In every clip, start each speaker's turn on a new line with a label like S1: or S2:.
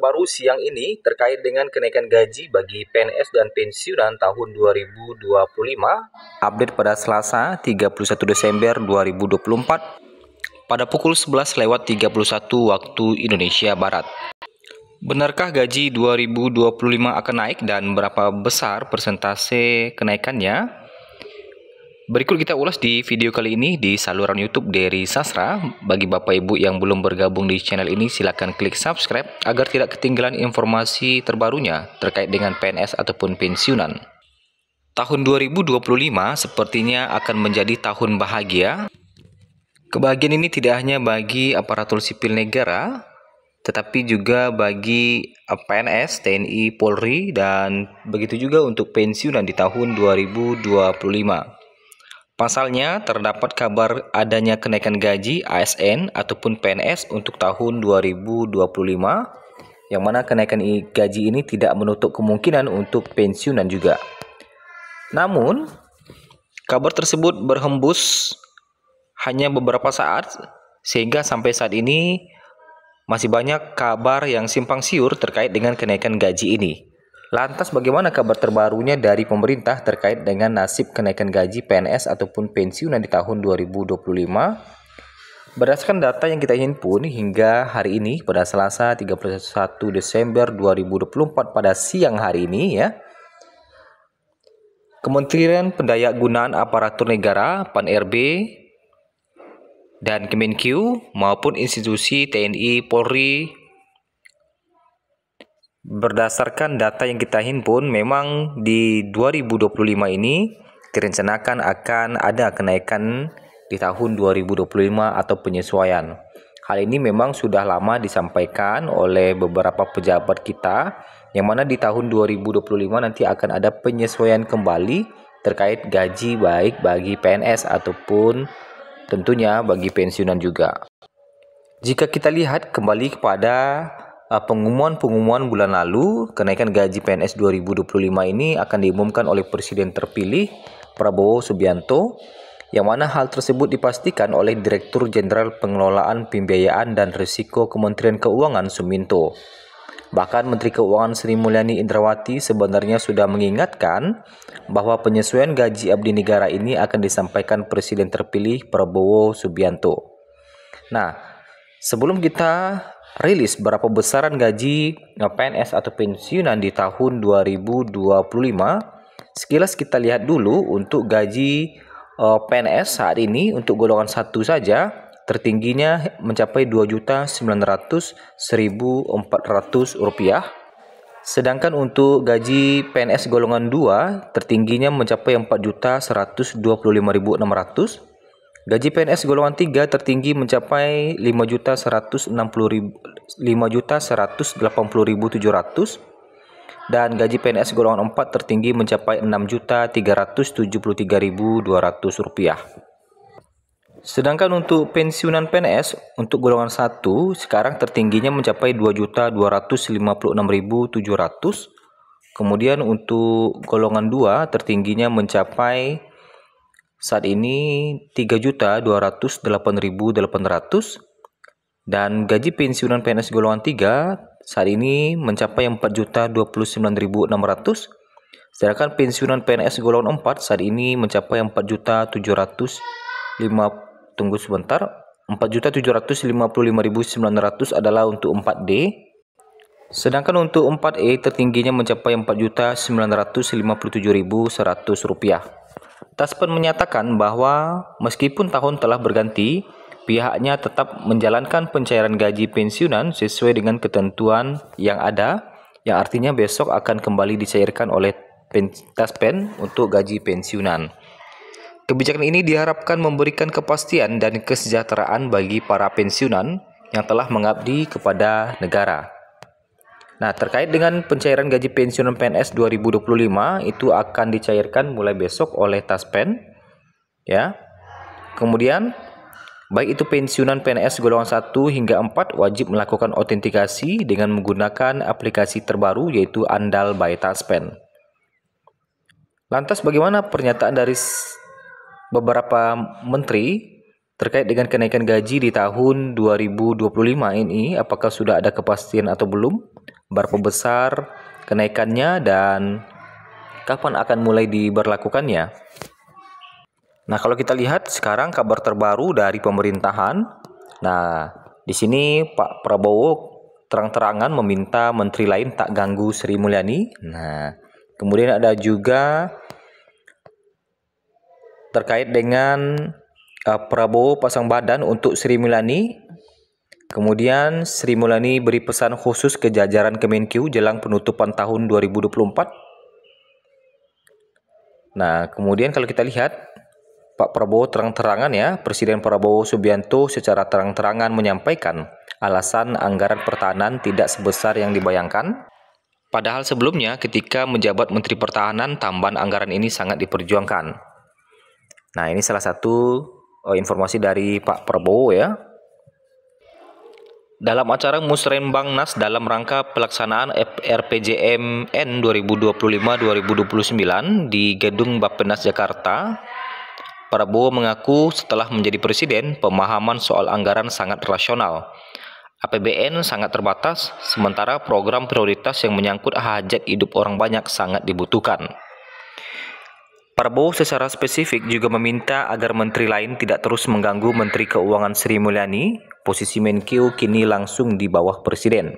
S1: terbaru siang ini terkait dengan kenaikan gaji bagi PNS dan pensiunan tahun 2025, update pada Selasa 31 Desember 2024 pada pukul 11.31 waktu Indonesia Barat. Benarkah gaji 2025 akan naik dan berapa besar persentase kenaikannya? Berikut kita ulas di video kali ini di saluran YouTube Dery Sastra. Bagi Bapak Ibu yang belum bergabung di channel ini, silakan klik subscribe agar tidak ketinggalan informasi terbarunya terkait dengan PNS ataupun pensiunan. Tahun 2025 sepertinya akan menjadi tahun bahagia. Kebahagiaan ini tidak hanya bagi aparatur sipil negara, tetapi juga bagi PNS, TNI, Polri, dan begitu juga untuk pensiunan di tahun 2025. Pasalnya, terdapat kabar adanya kenaikan gaji ASN ataupun PNS untuk tahun 2025, yang mana kenaikan gaji ini tidak menutup kemungkinan untuk pensiunan juga. Namun, kabar tersebut berhembus hanya beberapa saat, sehingga sampai saat ini masih banyak kabar yang simpang siur terkait dengan kenaikan gaji ini. Lantas bagaimana kabar terbarunya dari pemerintah terkait dengan nasib kenaikan gaji PNS ataupun pensiunan di tahun 2025? Berdasarkan data yang kita himpun hingga hari ini pada Selasa 31 Desember 2024 pada siang hari ini ya, Kementerian Pendayagunaan Aparatur Negara (PAN-RB) dan Kemenkeu maupun institusi TNI, Polri, berdasarkan data yang kita himpun, memang di 2025 ini direncanakan akan ada kenaikan di tahun 2025 atau penyesuaian. Hal ini memang sudah lama disampaikan oleh beberapa pejabat kita, yang mana di tahun 2025 nanti akan ada penyesuaian kembali terkait gaji baik bagi PNS ataupun tentunya bagi pensiunan juga. Jika kita lihat kembali kepada pengumuman bulan lalu, kenaikan gaji PNS 2025 ini akan diumumkan oleh Presiden terpilih Prabowo Subianto, yang mana hal tersebut dipastikan oleh Direktur Jenderal Pengelolaan Pembiayaan dan Risiko Kementerian Keuangan Suminto. Bahkan Menteri Keuangan Sri Mulyani Indrawati sebenarnya sudah mengingatkan bahwa penyesuaian gaji abdi negara ini akan disampaikan Presiden terpilih Prabowo Subianto. Nah, sebelum kita rilis berapa besaran gaji PNS atau pensiunan di tahun 2025, sekilas kita lihat dulu untuk gaji PNS saat ini untuk golongan 1 saja tertingginya mencapai Rp2.900.400. Sedangkan untuk gaji PNS golongan 2 tertingginya mencapai Rp4.125.600. Gaji PNS golongan 3 tertinggi mencapai Rp5.180.700 dan gaji PNS golongan 4 tertinggi mencapai Rp6.373.200. Sedangkan untuk pensiunan PNS untuk golongan 1 sekarang tertingginya mencapai Rp2.256.700. Kemudian untuk golongan 2 tertingginya mencapai saat ini Rp3.208.800 dan gaji pensiunan PNS golongan 3 saat ini mencapai Rp4.029.600, sedangkan pensiunan PNS golongan 4 saat ini mencapai Rp4.755.900 adalah untuk 4D. Sedangkan untuk 4E tertingginya mencapai Rp4.957.100. Taspen menyatakan bahwa meskipun tahun telah berganti, pihaknya tetap menjalankan pencairan gaji pensiunan sesuai dengan ketentuan yang ada, yang artinya besok akan kembali dicairkan oleh Taspen untuk gaji pensiunan. Kebijakan ini diharapkan memberikan kepastian dan kesejahteraan bagi para pensiunan yang telah mengabdi kepada negara. Nah, terkait dengan pencairan gaji pensiunan PNS 2025 itu akan dicairkan mulai besok oleh Taspen ya. Kemudian baik itu pensiunan PNS golongan 1 hingga 4 wajib melakukan autentikasi dengan menggunakan aplikasi terbaru yaitu Andal by Taspen. Lantas bagaimana pernyataan dari beberapa menteri terkait dengan kenaikan gaji di tahun 2025 ini? Apakah sudah ada kepastian atau belum? berapa besar kenaikannya, dan kapan akan mulai diberlakukannya. Nah, kalau kita lihat sekarang kabar terbaru dari pemerintahan. Nah, di sini Pak Prabowo terang-terangan meminta menteri lain tak ganggu Sri Mulyani. Nah, kemudian ada juga terkait dengan Prabowo pasang badan untuk Sri Mulyani. Kemudian Sri Mulyani beri pesan khusus ke jajaran Kemenkeu jelang penutupan tahun 2024. Nah, kemudian kalau kita lihat Pak Prabowo terang-terangan ya, Presiden Prabowo Subianto secara terang-terangan menyampaikan alasan anggaran pertahanan tidak sebesar yang dibayangkan. Padahal sebelumnya ketika menjabat Menteri Pertahanan, tambahan anggaran ini sangat diperjuangkan. Nah, ini salah satu informasi dari Pak Prabowo ya. Dalam acara Musrenbangnas dalam rangka pelaksanaan RPJMN 2025-2029 di Gedung Bappenas Jakarta, Prabowo mengaku setelah menjadi presiden, pemahaman soal anggaran sangat rasional. APBN sangat terbatas, sementara program prioritas yang menyangkut hajat hidup orang banyak sangat dibutuhkan. Prabowo secara spesifik juga meminta agar menteri lain tidak terus mengganggu Menteri Keuangan Sri Mulyani. Posisi Menkeu kini langsung di bawah presiden.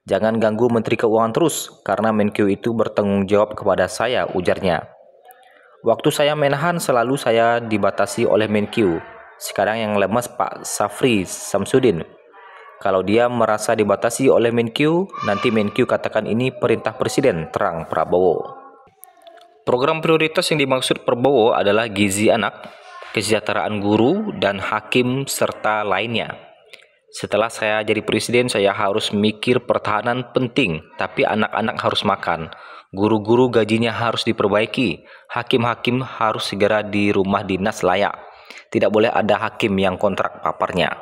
S1: Jangan ganggu Menteri Keuangan terus, karena Menkeu itu bertanggung jawab kepada saya, ujarnya. Waktu saya Menhan selalu saya dibatasi oleh Menkeu. Sekarang yang lemas Pak Safri Samsudin. Kalau dia merasa dibatasi oleh Menkeu, nanti Menkeu katakan ini perintah presiden, terang Prabowo. Program prioritas yang dimaksud Prabowo adalah gizi anak, kesejahteraan guru, dan hakim, serta lainnya. Setelah saya jadi presiden, saya harus mikir pertahanan penting, tapi anak-anak harus makan. Guru-guru gajinya harus diperbaiki. Hakim-hakim harus segera di rumah dinas layak. Tidak boleh ada hakim yang kontrak paparnya.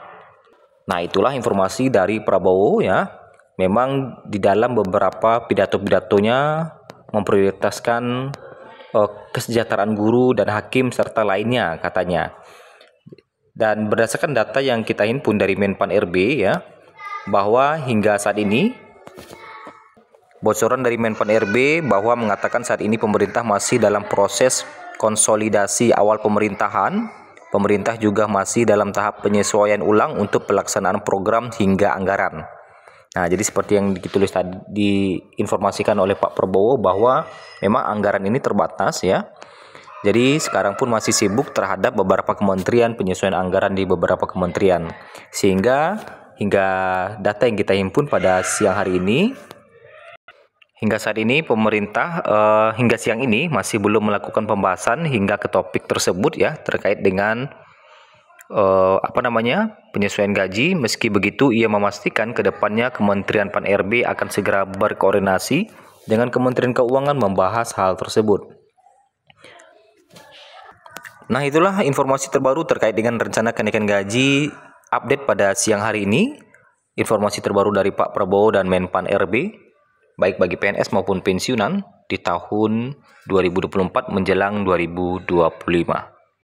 S1: Nah, itulah informasi dari Prabowo ya. Memang di dalam beberapa pidato-pidatonya memprioritaskan kesejahteraan guru dan hakim serta lainnya katanya. Dan berdasarkan data yang kita himpun dari Menpan RB ya, bahwa hingga saat ini bocoran dari Menpan RB bahwa mengatakan saat ini pemerintah masih dalam proses konsolidasi awal pemerintahan. Pemerintah juga masih dalam tahap penyesuaian ulang untuk pelaksanaan program hingga anggaran. Nah, jadi seperti yang ditulis tadi, diinformasikan oleh Pak Prabowo bahwa memang anggaran ini terbatas ya. Jadi sekarang pun masih sibuk terhadap beberapa kementerian, penyesuaian anggaran di beberapa kementerian. Sehingga hingga data yang kita himpun pada siang hari ini, hingga saat ini pemerintah hingga siang ini masih belum melakukan pembahasan hingga ke topik tersebut ya, terkait dengan penyesuaian gaji. Meski begitu, ia memastikan ke depannya Kementerian Pan RB akan segera berkoordinasi dengan Kementerian Keuangan membahas hal tersebut. Nah, itulah informasi terbaru terkait dengan rencana kenaikan gaji update pada siang hari ini. Informasi terbaru dari Pak Prabowo dan Menpan RB, baik bagi PNS maupun pensiunan di tahun 2024 menjelang 2025.